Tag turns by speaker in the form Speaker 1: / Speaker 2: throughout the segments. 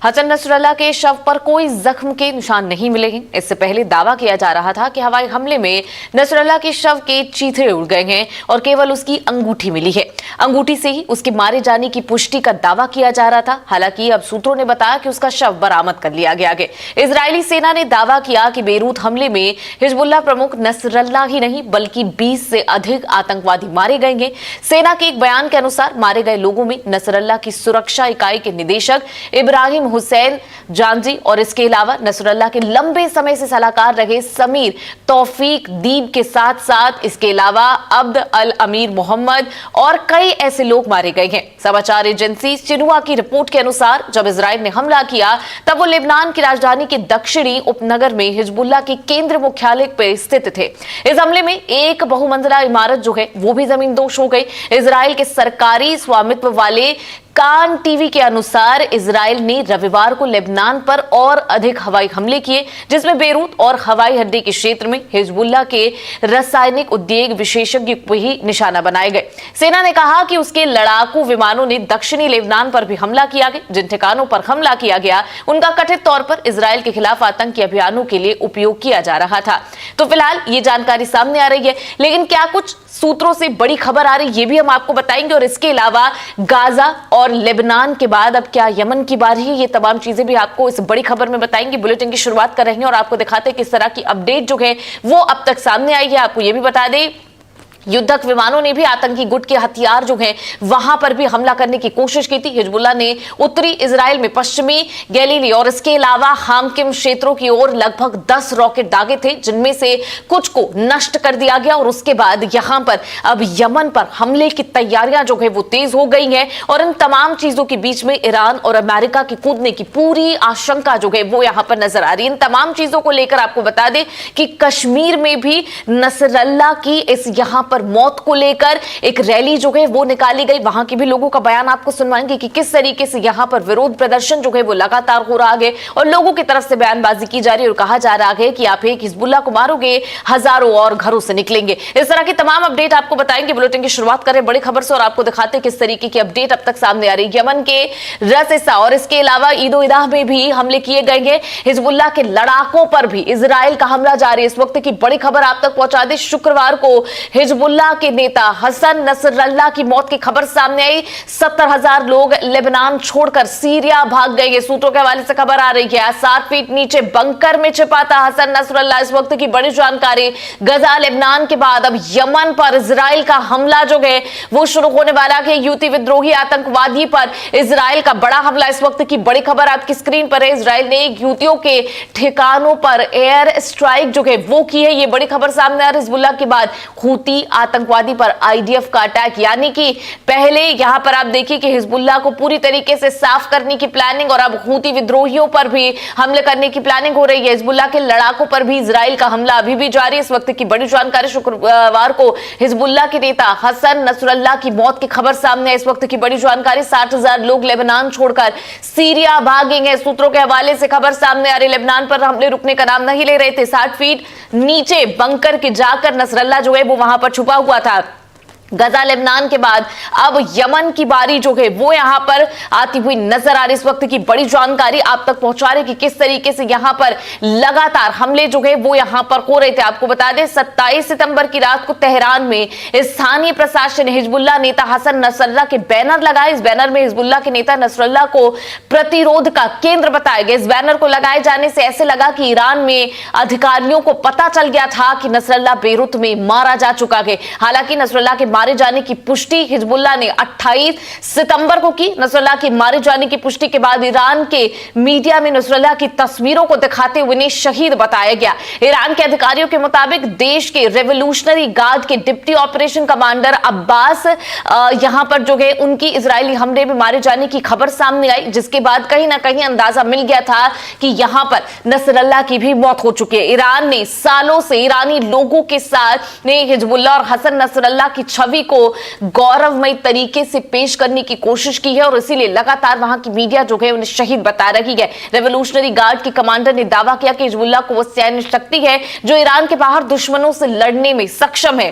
Speaker 1: हसन नसरल्ला के शव पर कोई जख्म के निशान नहीं मिले हैं। इससे पहले दावा किया जा रहा था कि हवाई हमले में नसरल्ला के शव के चीथड़े उड़ गए हैं और केवल उसकी अंगूठी मिली है। अंगूठी से ही उसके मारे जाने की पुष्टि का दावा किया जा रहा था। हालांकि अब सूत्रों ने बताया कि उसका शव बरामद कर लिया गया है। इजरायली सेना ने दावा किया कि बेरूत हमले में हिजबुल्लाह प्रमुख नसरल्ला ही नहीं बल्कि 20 से अधिक आतंकवादी मारे गए हैं। सेना के एक बयान के अनुसार मारे गए लोगों में नसरल्ला की सुरक्षा इकाई के निदेशक इब्राहिम हुसैन जानजी और इसके अलावा नसरल्ला के लंबे समय से सलाहकार रहे समीर तौफीक दीब के साथ साथ इसके अलावा अब्द अल अमीर मोहम्मद और कई ऐसे लोग मारे गए हैं। समाचार एजेंसी सिनुआ की रिपोर्ट के अनुसार जब इजराइल ने हमला किया तब वो लेबनान की राजधानी के दक्षिणी उपनगर में हिजबुल्लाह के केंद्र मुख्यालय पर स्थित थे। इस हमले में एक बहुमंजिला इमारत जो है वो भी जमींदोज हो गई। इजराइल के सरकारी स्वामित्व वाले कान टीवी के अनुसार इजराइल ने रविवार को लेबनान पर और अधिक हवाई हमले किए, जिसमें बेरूत और हवाई अड्डे के क्षेत्र में हिजबुल्लाह के रासायनिक उद्योग विशेषज्ञ को ही निशाना बनाए गए। सेना ने कहा कि उसके लड़ाकू विमानों ने दक्षिणी लेबनान पर भी हमला किया गया। जिन ठिकानों पर हमला किया गया उनका कथित तौर पर इजराइल के खिलाफ आतंकी अभियानों के लिए उपयोग किया जा रहा था। तो फिलहाल ये जानकारी सामने आ रही है, लेकिन क्या कुछ सूत्रों से बड़ी खबर आ रही है ये भी हम आपको बताएंगे। और इसके अलावा गाजा और लेबनान के बाद अब क्या यमन की बारी है, ये तमाम चीजें भी आपको इस बड़ी खबर में बताएंगे। बुलेटिन की शुरुआत कर रहे हैं और आपको दिखाते हैं किस तरह की अपडेट जो है वो अब तक सामने आई है। आपको ये भी बता दें युद्धक विमानों ने भी आतंकी गुट के हथियार जो हैं वहां पर भी हमला करने की कोशिश की थी। हिजबुल्लाह ने उत्तरी इजराइल में पश्चिमी गैलीली और इसके अलावा हामकिम क्षेत्रों की ओर लगभग 10 रॉकेट दागे थे, जिनमें से कुछ को नष्ट कर दिया गया और उसके बाद यहां पर अब यमन पर हमले की तैयारियां जो है वो तेज हो गई हैं। और इन तमाम चीजों के बीच में ईरान और अमेरिका के कूदने की पूरी आशंका जो है वो यहां पर नजर आ रही है। इन तमाम चीजों को लेकर आपको बता दें कि कश्मीर में भी नसरल्ला की इस यहां पर मौत को लेकर एक रैली जो है वो निकाली गई। वहां के भी लोगों का बयान आपको सुनवाएंगे कि किस तरीके से यहां पर विरोध प्रदर्शन जो है वो लगातार हो रहा है और लोगों की तरफ से बयानबाजी की जा रही है और कहा जा रहा है कि आप एक हिजबुल्लाह को मारोगे हजारों और घरों से निकलेंगे। इस तरह की तमाम अपडेट आपको बताएंगे। बुलेटिन की शुरुआत करें बड़ी खबर से और आपको दिखाते हैं किस तरीके की अपडेट अब तक सामने आ रही है। यमन के रसिसा और इसके अलावा ईदो इदाह में भी हमले किए गए हैं। हिजबुल्लाह के लड़ाकों पर भी इजराइल का हमला जारी है। इस वक्त की बड़ी खबर आप तक पहुंचा दें। शुक्रवार को हिजबुल्लाह के नेता हसन नसरल्ला की मौत की खबर सामने आई। 70,000 लोग लेबनान छोड़कर सीरिया भाग गए। ये सूत्रों के हवाले से खबर आ रही है। 7 फीट नीचे बंकर में छिपा था हसन नसरल्ला। इस वक्त की बड़ी जानकारी, गजा लेबनान के बाद अब यमन पर इजराइल का हमला जो है वो शुरू होने वाला है। यूती विद्रोही आतंकवादी पर इजराइल का बड़ा हमला। इस वक्त की बड़ी खबर आपकी स्क्रीन पर है। इजराइल ने यूतियों के ठिकानों पर एयर स्ट्राइक जो है वो की है। ये बड़ी खबर सामने आ रही है। हिजबुल्लाह के बाद हूती आतंकवादी पर आईडीएफ का अटैक, यानी कि पहले यहां पर आप देखिए कि हिजबुल्लाह को पूरी तरीके से साफ करने की प्लानिंग और अब हूती विद्रोहियों पर भी हमले करने की प्लानिंग हो रही है। हिजबुल्लाह के लड़ाकों पर भी इजराइल का हमला अभी भी जारी है। इस वक्त की बड़ी जानकारी, शुक्रवार को हिजबुल्लाह के नेता हसन नसरल्ला की मौत की खबर सामने है। इस वक्त की बड़ी जानकारी, 60,000 लोग लेबनान छोड़कर सीरिया भागेंगे। सूत्रों के हवाले से खबर सामने आ रही, लेबनान पर हमले रुकने का नाम नहीं ले रहे थे। 60 फीट नीचे बंकर के जाकर नसरल्ला जो है वो वहां पर छुपा हुआ था। गजा लेबनान के बाद अब यमन की बारी जो है वो यहां पर आती हुई नजर आ रही। इस वक्त की बड़ी जानकारी आप तक पहुंचा रहे कि किस तरीके से यहां पर लगातार हमले जो है वो यहां पर हो रहे थे। आपको बता दें 27 सितंबर की रात को तेहरान में स्थानीय प्रशासन ने हिजबुल्लाह नेता हसन नसरल्ला के बैनर लगाए। इस बैनर में हिजबुल्लाह के नेता नसरल्ला को प्रतिरोध का केंद्र बताया गया। इस बैनर को लगाए जाने से ऐसे लगा कि ईरान में अधिकारियों को पता चल गया था कि नसरल्ला बेरूत में मारा जा चुका है। हालांकि नसरल्ला के मारे जाने की पुष्टि हिजबुल्लाह ने 28 सितंबर को की। नसरल्लाह के मारे जाने की पुष्टि के बाद ईरान के मीडिया में नसरल्लाह की तस्वीरों को दिखाते हुए उन्हें शहीद बताया गया। ईरान के अधिकारियों के मुताबिक देश के रेवोल्यूशनरी गार्ड के डिप्टी ऑपरेशन कमांडर अब्बास यहां पर जो है उनकी इजरायली हमले में मारे जाने की खबर सामने आई, जिसके बाद कहीं ना कहीं अंदाजा मिल गया था कि यहां पर नसरल्लाह की भी मौत हो चुकी है। ईरान ने सालों से ईरानी लोगों के साथ ने हिजबुल्लाह और हसन नसरल्लाह की छवि को गौरवमय तरीके से पेश करने की कोशिश की है और इसीलिए लगातार वहां की मीडिया जो है उन्हें शहीद बता रही है। रेवोल्यूशनरी गार्ड के कमांडर ने दावा किया कि हिजबुल्लाह को वो सैन्य शक्ति है जो ईरान के बाहर दुश्मनों से लड़ने में सक्षम है।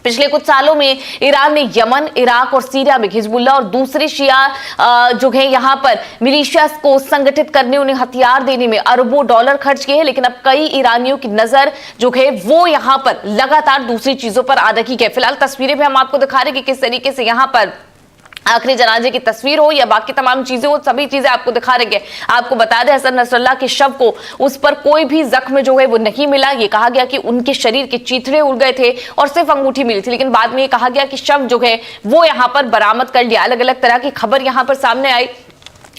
Speaker 1: पिछले कुछ सालों में ईरान ने यमन, इराक और सीरिया में हिजबुल्ला और दूसरे शिया जो है यहाँ पर मिलिशियास को संगठित करने, उन्हें हथियार देने में अरबों डॉलर खर्च किए हैं। लेकिन अब कई ईरानियों की नजर जो है वो यहाँ पर लगातार दूसरी चीजों पर आ रखी है। फिलहाल तस्वीरें भी हम आपको दिखा रहे हैं कि किस तरीके से यहाँ पर आखिरी जनाजे की तस्वीर हो या बाकी तमाम चीजें हो, सभी चीजें आपको दिखा रहे हैं। आपको बता दें, हसन नसरल्लाह के शव को उस पर कोई भी जख्म जो है वो नहीं मिला। ये कहा गया कि उनके शरीर के चीथड़े उड़ गए थे और सिर्फ अंगूठी मिली थी, लेकिन बाद में ये कहा गया कि शव जो है वो यहाँ पर बरामद कर लिया। अलग अलग तरह की खबर यहाँ पर सामने आई।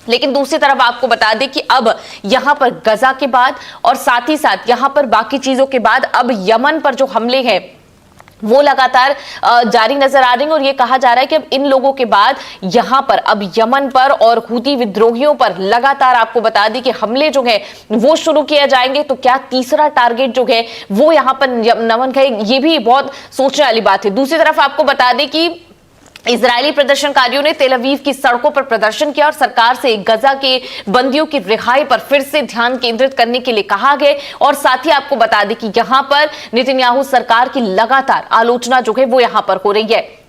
Speaker 1: लेकिन दूसरी तरफ आपको बता दें कि अब यहां पर गजा के बाद और साथ ही साथ यहां पर बाकी चीजों के बाद अब यमन पर जो हमले हैं वो लगातार जारी नजर आ रही है। और ये कहा जा रहा है कि अब इन लोगों के बाद यहां पर अब यमन पर और हुती विद्रोहियों पर लगातार आपको बता दी कि हमले जो है वो शुरू किए जाएंगे। तो क्या तीसरा टारगेट जो है वो यहां पर यमन का, ये भी बहुत सोचने वाली बात है। दूसरी तरफ आपको बता दें कि इजरायली प्रदर्शनकारियों ने तेल अवीव की सड़कों पर प्रदर्शन किया और सरकार से गजा के बंदियों की रिहाई पर फिर से ध्यान केंद्रित करने के लिए कहा गया। और साथ ही आपको बता दें कि यहां पर नेतन्याहू सरकार की लगातार आलोचना जो है वो यहां पर हो रही है।